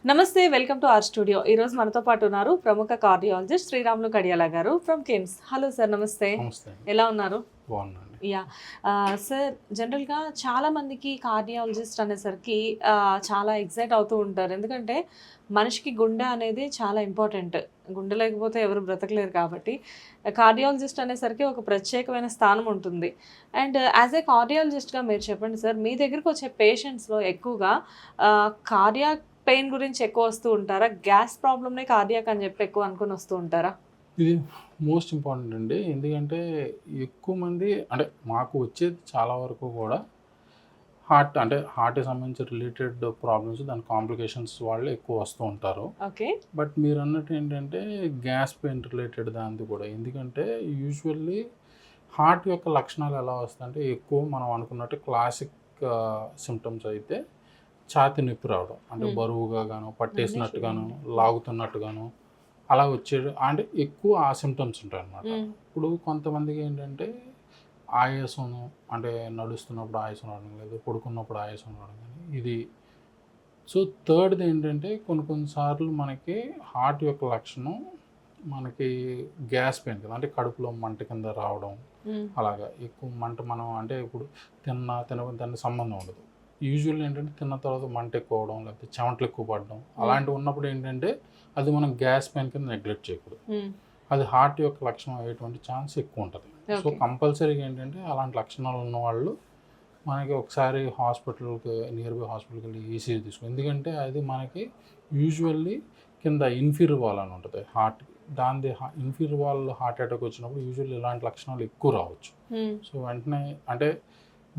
నమస్తే, welcome to our studio. ఈరోజు మనతో పాటు ఉన్నారు ప్రముఖ కార్డియాలజిస్ట్ శ్రీరాములు కడియాల గారు ఫ్రమ్ కిమ్స్. హలో సార్, నమస్తే. ఎలా ఉన్నారు? యా సార్, జనరల్గా చాలామందికి కార్డియాలజిస్ట్ అనేసరికి చాలా ఎక్సైట్ అవుతూ ఉంటారు. ఎందుకంటే మనిషికి గుండె అనేది చాలా ఇంపార్టెంట్. గుండె లేకపోతే ఎవరు బ్రతకలేరు కాబట్టి కార్డియాలజిస్ట్ అనేసరికి ఒక ప్రత్యేకమైన స్థానం ఉంటుంది. అండ్ యాజ్ ఏ కార్డియాలజిస్ట్గా మీరు చెప్పండి సార్, మీ దగ్గరికి వచ్చే పేషెంట్స్లో ఎక్కువగా కార్డియాక్ పెయిన్ గురించి ఎక్కువ వస్తూ ఉంటారా? గ్యాస్ ప్రాబ్లమ్నే కార్డియాక్ అని చెప్పి ఎక్కువ అనుకుని వస్తూ ఉంటారా? ఇది మోస్ట్ ఇంపార్టెంట్ అండి. ఎందుకంటే ఎక్కువ మంది అంటే మాకు వచ్చేది చాలా వరకు కూడా హార్ట్కి సంబంధించి రిలేటెడ్ ప్రాబ్లమ్స్, దాని కాంప్లికేషన్స్ వాళ్ళు ఎక్కువ వస్తూ ఉంటారు. ఓకే. బట్ మీరు అన్నట్టు ఏంటంటే గ్యాస్ పెయిన్ రిలేటెడ్ దానిది కూడా. ఎందుకంటే యూజువల్లీ హార్ట్ యొక్క లక్షణాలు ఎలా వస్తాయంటే ఎక్కువ మనం అనుకున్నట్టు క్లాసిక్ సిమ్టమ్స్ అయితే ఛాతీ నొప్పి రావడం, అంటే బరువుగా గాను, పట్టేసినట్టుగాను, లాగుతున్నట్టుగాను అలా వచ్చేది. అంటే ఎక్కువ ఆ సిమ్టమ్స్ ఉంటాయి అన్నమాట. ఇప్పుడు కొంతమందికి ఏంటంటే ఆయాసం, అంటే నడుస్తున్నప్పుడు ఆయాసం రావడం, లేదు పడుకున్నప్పుడు ఆయాసం రావడం కానీ ఇది. సో థర్డ్ది ఏంటంటే కొన్నిసార్లు మనకి హార్ట్ యొక్క లక్షణం మనకి గ్యాస్ పెయిన్ కదా, అంటే కడుపులో మంట కింద రావడం. అలాగా ఎక్కువ మంట మనం అంటే ఇప్పుడు తినడానికి సంబంధం ఉండదు. యూజువల్లీ ఏంటంటే తిన్న తర్వాత మంట ఎక్కువ అవడం, లేకపోతే చెమటలు ఎక్కువ పడడం అలాంటివి ఉన్నప్పుడు ఏంటంటే అది మనం గ్యాస్ పెయిన్ కింద నెగ్లెక్ట్ చేయకూడదు. అది హార్ట్ యొక్క లక్షణం అయ్యేటువంటి ఛాన్స్ ఎక్కువ ఉంటుంది. సో కంపల్సరీగా ఏంటంటే అలాంటి లక్షణాలు ఉన్న వాళ్ళు మనకి ఒకసారి నియర్ బై హాస్పిటల్కి వెళ్ళి ఈసీజీ తీసుకోండి. ఎందుకంటే అది మనకి యూజువల్లీ కింద ఇన్ఫీరియర్ వాల్ అని ఉంటుంది హార్ట్కి. దాని ఇన్ఫీరియర్ వాల్ హార్ట్ అటాక్ వచ్చినప్పుడు యూజువల్లీ ఇలాంటి లక్షణాలు ఎక్కువ రావచ్చు. సో వెంటనే అంటే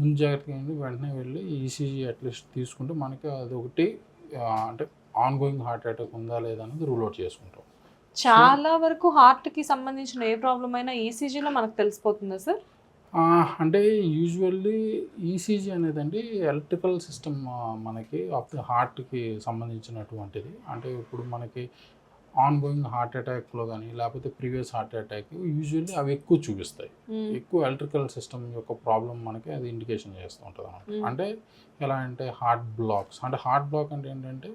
ముందు జాగ్రత్తగా వెంటనే వెళ్ళి ఈసీజీ అట్లీస్ట్ తీసుకుంటే మనకి అది ఒకటి అంటే ఆన్ గోయింగ్ హార్ట్ అటాక్ ఉందా లేదా అనేది రూల్ అవుట్ చేసుకుంటాం. చాలా వరకు హార్ట్కి సంబంధించిన ఏ ప్రాబ్లం అయినా ఈసీజీలో మనకు తెలిసిపోతుందా సార్? అంటే యూజువల్లీ ఈసీజీ అనేదండి ఎలక్ట్రికల్ సిస్టమ్ మనకి ఆఫ్ ది హార్ట్కి సంబంధించినటువంటిది. అంటే ఇప్పుడు మనకి ఆన్ గోయింగ్ హార్ట్ అటాక్లో కానీ లేకపోతే ప్రీవియస్ హార్ట్ అటాక్ యూజువల్లీ అవి ఎక్కువ చూపిస్తాయి. ఎక్కువ ఎలక్ట్రికల్ సిస్టమ్ యొక్క ప్రాబ్లం మనకి అది ఇండికేషన్ చేస్తూ ఉంటుంది అన్నమాట. అంటే ఎలా అంటే హార్ట్ బ్లాక్స్, అంటే హార్ట్ బ్లాక్ అంటే ఏంటంటే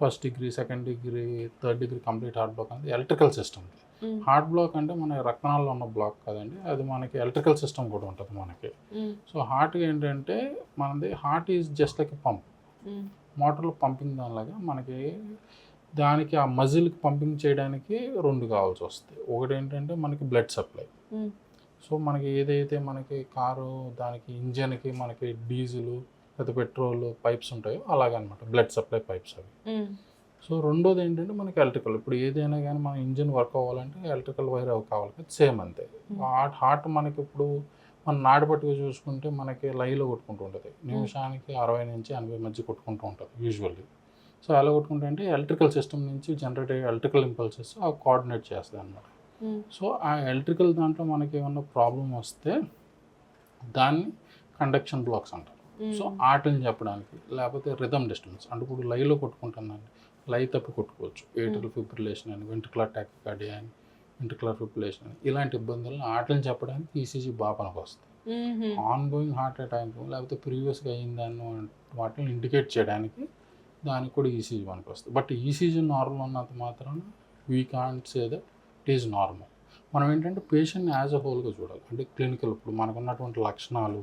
first degree, second degree, third degree complete heart block అనేది ఎలక్ట్రికల్ సిస్టమ్. హార్ట్ బ్లాక్ అంటే మన రక్తనాల్లో ఉన్న బ్లాక్ కదండి, అది మనకి ఎలక్ట్రికల్ సిస్టమ్ కూడా ఉంటుంది మనకి. సో హార్ట్ ఏంటంటే మనది heart is just like pump, మోటార్లో పంపింగ్ దానిలాగా మనకి. దానికి ఆ మజిల్కి పంపింగ్ చేయడానికి రెండు కావాల్సి వస్తాయి. ఒకటి ఏంటంటే మనకి బ్లడ్ సప్లై. సో మనకి ఏదైతే మనకి కారు దానికి ఇంజన్కి మనకి డీజిల్ లేదా పెట్రోల్ పైప్స్ ఉంటాయో అలాగనమాట బ్లడ్ సప్లై పైప్స్ అవి. సో రెండోది ఏంటంటే మనకి ఎలక్ట్రికల్. ఇప్పుడు ఏదైనా కానీ మన ఇంజిన్ వర్క్ అవ్వాలంటే ఎలక్ట్రికల్ వైర్ కావాలి కదా, సేమ్ అంతే. హార్ట్ మనకి ఇప్పుడు మన నాడిపట్టుగా చూసుకుంటే మనకి లైలో కొట్టుకుంటూ ఉంటుంది, నిమిషానికి 60 నుంచి 80 మధ్య కొట్టుకుంటూ ఉంటుంది యూజువల్లీ. సో ఎలా కొట్టుకుంటే అంటే ఎలక్ట్రికల్ సిస్టమ్ నుంచి జనరేట్ అయ్యే ఎలక్ట్రికల్ ఇంపల్సెస్ అవి కోఆర్డినేట్ చేస్తుంది అన్నమాట. సో ఆ ఎలక్ట్రికల్ దాంట్లో మనకి ఏమన్నా ప్రాబ్లం వస్తే దాన్ని కండక్షన్ బ్లాక్స్ అంటారు. సో ఆటని చెప్పడానికి, లేకపోతే రిథమ్ డిస్టర్బెన్స్, అంటే ఇప్పుడు లైలో కొట్టుకుంటుందండి, లై తప్పి కొట్టుకోవచ్చు. ఏట్రికల్ ఫిబ్రిలేషన్ అని, వెంట్రికులర్ టాకికార్డియా అని, వెంట్రికులర్ ఫిబ్రిలేషన్ అని, ఇలాంటి ఇబ్బందులను ఆటలను చెప్పడానికి ఈసీజీ బాగా పనికి వస్తుంది. ఆన్ గోయింగ్ హార్ట్ అటాక్ లేకపోతే ప్రీవియస్గా అయిందాన్ని వాటిని ఇండికేట్ చేయడానికి దానికి కూడా ఈసీజీ పనికి వస్తుంది. బట్ ఈసీజీ నార్మల్ ఉన్నంత మాత్రాన we can't say that it is normal. మనం ఏంటంటే పేషెంట్ని యాజ్ అ హోల్గా చూడాలి. అంటే క్లినికల్ ఇప్పుడు మనకు ఉన్నటువంటి లక్షణాలు,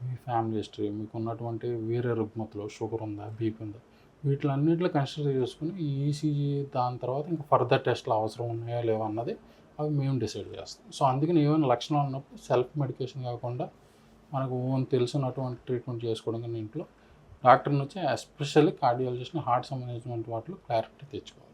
మీ ఫ్యామిలీ హిస్టరీ, మీకు ఉన్నటువంటి వేరే రుగ్మతలు, షుగర్ ఉందా, బీపీ ఉందా, వీటిలన్నింటిలో కన్సిడర్ చేసుకుని ఈ ఈసీజీ దాని తర్వాత ఇంకా ఫర్దర్ టెస్ట్లు అవసరం ఉన్నాయా లేవా అన్నది అవి మేము డిసైడ్ చేస్తాం. సో అందుకని ఏమైనా లక్షణాలు ఉన్నప్పుడు సెల్ఫ్ మెడికేషన్ కాకుండా మనకు తెలిసినటువంటి ట్రీట్మెంట్ చేసుకోవడం కానీ ఇంట్లో డాక్టర్ని వచ్చి ఎస్పెషల్లీ కార్డియాలజిస్ట్ని హార్ట్ సంబంధించిన వాటిలో క్లారిటీ తెచ్చుకోవాలి.